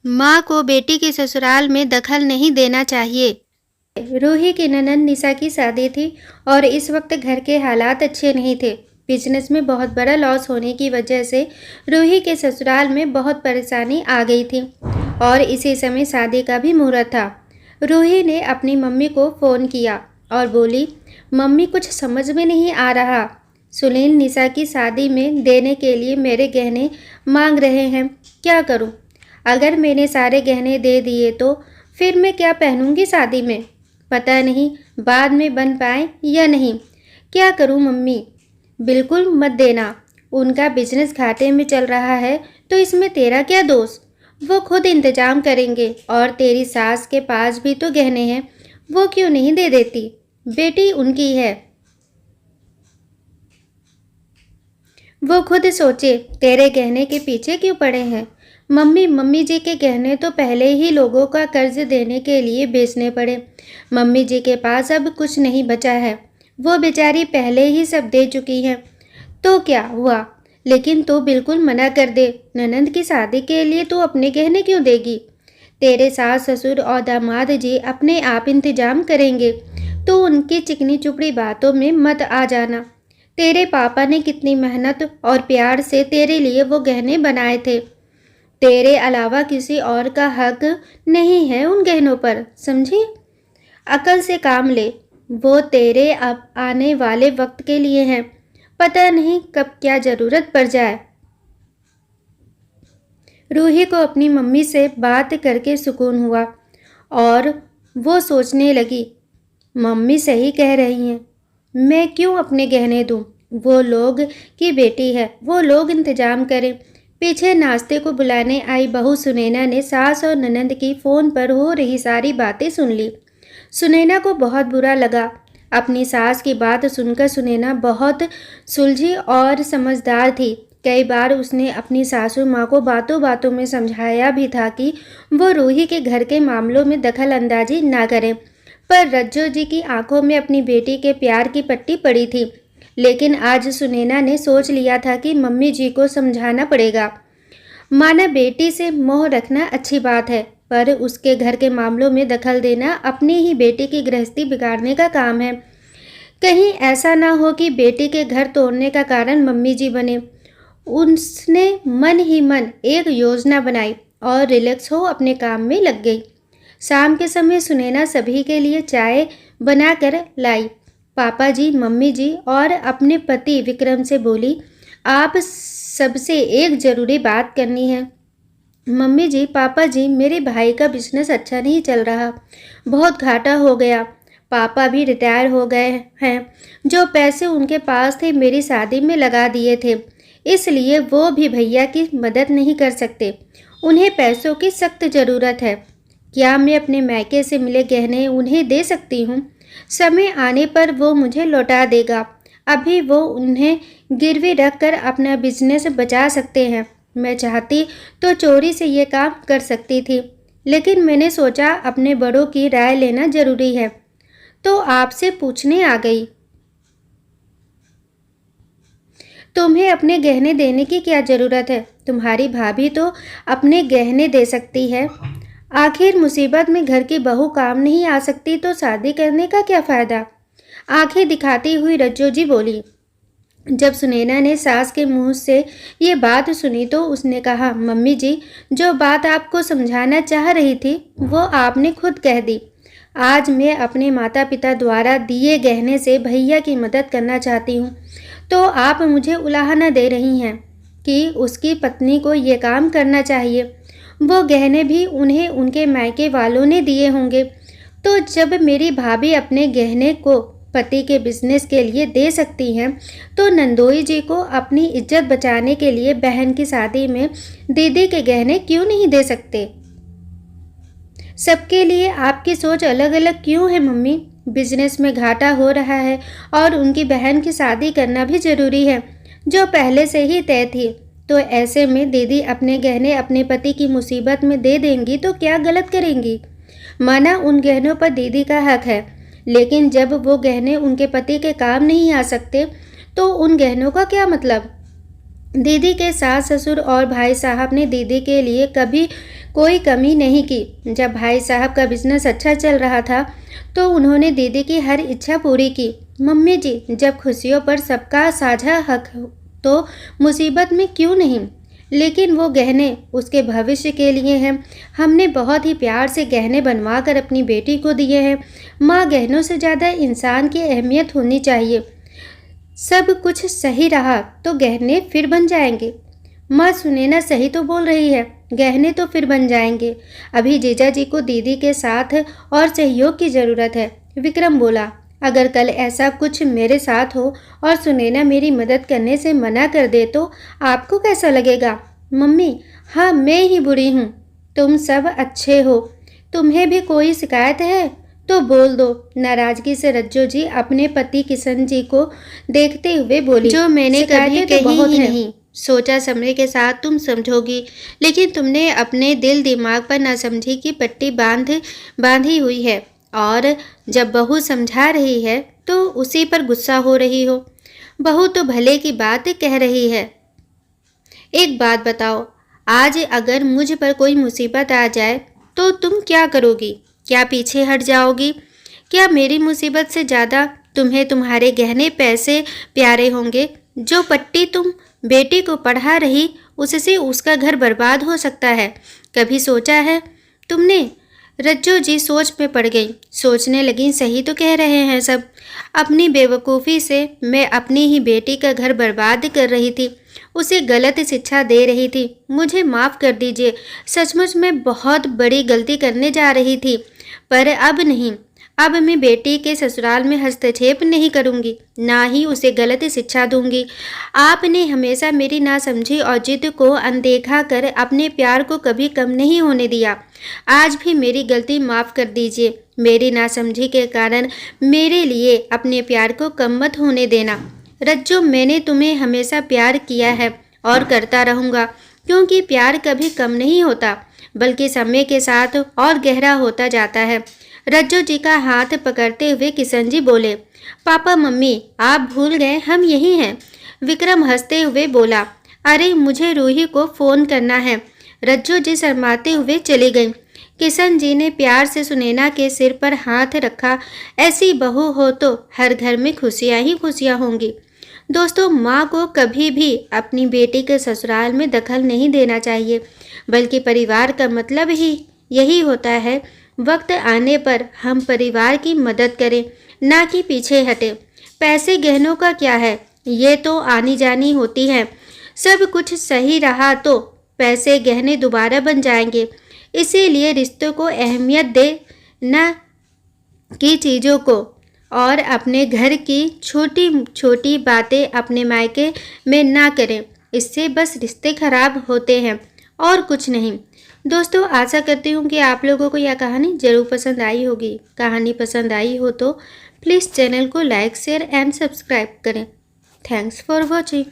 माँ को बेटी के ससुराल में दखल नहीं देना चाहिए। रूही की ननंद निशा की शादी थी और इस वक्त घर के हालात अच्छे नहीं थे। बिजनेस में बहुत बड़ा लॉस होने की वजह से रूही के ससुराल में बहुत परेशानी आ गई थी और इसी समय शादी का भी मुहूर्त था। रूही ने अपनी मम्मी को फ़ोन किया और बोली, मम्मी कुछ समझ में नहीं आ रहा। सुनील निशा की शादी में देने के लिए मेरे गहने मांग रहे हैं, क्या करूं? अगर मैंने सारे गहने दे दिए तो फिर मैं क्या पहनूंगी शादी में? पता नहीं बाद में बन पाए या नहीं। क्या करूं मम्मी? बिल्कुल मत देना। उनका बिजनेस घाटे में चल रहा है तो इसमें तेरा क्या दोष? वो खुद इंतजाम करेंगे और तेरी सास के पास भी तो गहने हैं, वो क्यों नहीं दे देती? बेटी उनकी है, वो खुद सोचे तेरे गहने के पीछे क्यों पड़े हैं। मम्मी जी के गहने तो पहले ही लोगों का कर्ज देने के लिए बेचने पड़े। मम्मी जी के पास अब कुछ नहीं बचा है, वो बेचारी पहले ही सब दे चुकी हैं। तो क्या हुआ? लेकिन तू बिल्कुल मना कर दे। ननंद की शादी के लिए तू अपने गहने क्यों देगी? तेरे सास ससुर और दामाद जी अपने आप इंतजाम करेंगे। तू उनकी चिकनी चुपड़ी बातों में मत आ जाना। तेरे पापा ने कितनी मेहनत और प्यार से तेरे लिए वो गहने बनाए थे। तेरे अलावा किसी और का हक नहीं है उन गहनों पर, समझी? अकल से काम ले। वो तेरे अब आने वाले वक्त के लिए हैं, पता नहीं कब क्या ज़रूरत पड़ जाए। रूही को अपनी मम्मी से बात करके सुकून हुआ और वो सोचने लगी, मम्मी सही कह रही हैं, मैं क्यों अपने गहने दूं? वो लोग की बेटी है, वो लोग इंतजाम करें। पीछे नाश्ते को बुलाने आई बहू सुनैना ने सास और ननंद की फ़ोन पर हो रही सारी बातें सुन ली। सुनैना को बहुत बुरा लगा। अपनी सास की बात सुनकर सुनैना बहुत सुलझी और समझदार थी। कई बार उसने अपनी सासू माँ को बातों बातों में समझाया भी था कि वो रूही के घर के मामलों में दखल अंदाजी ना करें, पर रज्जो जी की आंखों में अपनी बेटी के प्यार की पट्टी पड़ी थी। लेकिन आज सुनैना ने सोच लिया था कि मम्मी जी को समझाना पड़ेगा। माना बेटी से मोह रखना अच्छी बात है, पर उसके घर के मामलों में दखल देना अपनी ही बेटी की गृहस्थी बिगाड़ने का काम है। कहीं ऐसा ना हो कि बेटी के घर तोड़ने का कारण मम्मी जी बने। उसने मन ही मन एक योजना बनाई और रिलैक्स हो अपने काम में लग गई। शाम के समय सुनैना सभी के लिए चाय बनाकर लाई। पापा जी, मम्मी जी और अपने पति विक्रम से बोली, आप सबसे एक ज़रूरी बात करनी है। मम्मी जी, पापा जी, मेरे भाई का बिजनेस अच्छा नहीं चल रहा, बहुत घाटा हो गया। पापा भी रिटायर हो गए हैं। जो पैसे उनके पास थे मेरी शादी में लगा दिए थे, इसलिए वो भी भैया की मदद नहीं कर सकते। उन्हें पैसों की सख्त ज़रूरत है। क्या मैं अपने मायके से मिले गहने उन्हें दे सकती हूँ? समय आने पर वो मुझे लौटा देगा। अभी वो उन्हें गिरवी रखकर अपना बिजनेस बचा सकते हैं। मैं चाहती तो चोरी से ये काम कर सकती थी, लेकिन मैंने सोचा अपने बड़ों की राय लेना जरूरी है, तो आपसे पूछने आ गई। तुम्हें अपने गहने देने की क्या ज़रूरत है? तुम्हारी भाभी तो अपने गहने दे सकती है। आखिर मुसीबत में घर की बहू काम नहीं आ सकती तो शादी करने का क्या फ़ायदा? आंखें दिखाती हुई रज्जो जी बोली। जब सुनैना ने सास के मुंह से ये बात सुनी तो उसने कहा, मम्मी जी, जो बात आपको समझाना चाह रही थी वो आपने खुद कह दी। आज मैं अपने माता पिता द्वारा दिए गहने से भैया की मदद करना चाहती हूँ, तो आप मुझे उलाहना दे रही हैं कि उसकी पत्नी को ये काम करना चाहिए। वो गहने भी उन्हें उनके मायके वालों ने दिए होंगे, तो जब मेरी भाभी अपने गहने को पति के बिजनेस के लिए दे सकती हैं, तो नंदोई जी को अपनी इज्जत बचाने के लिए बहन की शादी में दीदी के गहने क्यों नहीं दे सकते? सबके लिए आपकी सोच अलग अलग क्यों है मम्मी? बिजनेस में घाटा हो रहा है और उनकी बहन की शादी करना भी जरूरी है, जो पहले से ही तय थी। तो ऐसे में दीदी अपने गहने अपने पति की मुसीबत में दे देंगी तो क्या गलत करेंगी? माना उन गहनों पर दीदी का हक है, लेकिन जब वो गहने उनके पति के काम नहीं आ सकते तो उन गहनों का क्या मतलब? दीदी के सास ससुर और भाई साहब ने दीदी के लिए कभी कोई कमी नहीं की। जब भाई साहब का बिजनेस अच्छा चल रहा था तो उन्होंने दीदी की हर इच्छा पूरी की। मम्मी जी, जब खुशियों पर सबका साझा हक हो तो मुसीबत में क्यों नहीं। लेकिन वो गहने उसके भविष्य के लिए हैं। हमने बहुत ही प्यार से गहने बनवा कर अपनी बेटी को दिए हैं। माँ, गहनों से ज़्यादा इंसान की अहमियत होनी चाहिए। सब कुछ सही रहा तो गहने फिर बन जाएंगे। माँ, सुनैना सही तो बोल रही है, गहने तो फिर बन जाएंगे। अभी जीजा जी को दीदी के साथ और सहयोग की ज़रूरत है। विक्रम बोला, अगर कल ऐसा कुछ मेरे साथ हो और सुनैना मेरी मदद करने से मना कर दे तो आपको कैसा लगेगा। मम्मी, हाँ, मैं ही बुरी हूँ, तुम सब अच्छे हो। तुम्हें भी कोई शिकायत है तो बोल दो। नाराजगी से रज्जो जी अपने पति किशन जी को देखते हुए बोली, जो मैंने कभी कही ही नहीं। सोचा समय के साथ तुम समझोगी, लेकिन तुमने अपने दिल दिमाग पर नासमझी की पट्टी बांधी हुई है और जब बहू समझा रही है तो उसी पर गुस्सा हो रही हो। बहू तो भले की बात कह रही है। एक बात बताओ, आज अगर मुझ पर कोई मुसीबत आ जाए तो तुम क्या करोगी? क्या पीछे हट जाओगी? क्या मेरी मुसीबत से ज़्यादा तुम्हें तुम्हारे गहने पैसे प्यारे होंगे? जो पट्टी तुम बेटी को पढ़ा रही उससे उसका घर बर्बाद हो सकता है। कभी सोचा है तुमने? रज्जो जी सोच में पड़ गई। सोचने लगी, सही तो कह रहे हैं सब। अपनी बेवकूफ़ी से मैं अपनी ही बेटी का घर बर्बाद कर रही थी, उसे गलत शिक्षा दे रही थी। मुझे माफ़ कर दीजिए, सचमुच मैं बहुत बड़ी गलती करने जा रही थी, पर अब नहीं। अब मैं बेटी के ससुराल में हस्तक्षेप नहीं करूंगी, ना ही उसे गलत शिक्षा दूंगी। आपने हमेशा मेरी नासमझी और जिद को अनदेखा कर अपने प्यार को कभी कम नहीं होने दिया। आज भी मेरी गलती माफ़ कर दीजिए। मेरी नासमझी के कारण मेरे लिए अपने प्यार को कम मत होने देना। रज्जो, मैंने तुम्हें हमेशा प्यार किया है और करता रहूँगा, क्योंकि प्यार कभी कम नहीं होता, बल्कि समय के साथ और गहरा होता जाता है। रज्जो जी का हाथ पकड़ते हुए किशन जी बोले, पापा मम्मी, आप भूल गए हम यही हैं। विक्रम हंसते हुए बोला, अरे मुझे रूही को फ़ोन करना है। रज्जो जी शर्माते हुए चली गईं। किशन जी ने प्यार से सुनैना के सिर पर हाथ रखा। ऐसी बहू हो तो हर घर में खुशियाँ ही खुशियाँ होंगी। दोस्तों, माँ को कभी भी अपनी बेटी के ससुराल में दखल नहीं देना चाहिए, बल्कि परिवार का मतलब ही यही होता है वक्त आने पर हम परिवार की मदद करें, ना कि पीछे हटे। पैसे गहनों का क्या है, ये तो आनी जानी होती है। सब कुछ सही रहा तो पैसे गहने दोबारा बन जाएंगे। इसीलिए रिश्तों को अहमियत दे, ना कि चीज़ों को। और अपने घर की छोटी छोटी बातें अपने मायके में ना करें, इससे बस रिश्ते खराब होते हैं और कुछ नहीं। दोस्तों, आशा करती हूँ कि आप लोगों को यह कहानी ज़रूर पसंद आई होगी। कहानी पसंद आई हो तो प्लीज़ चैनल को लाइक शेयर एंड सब्सक्राइब करें। Thanks for watching.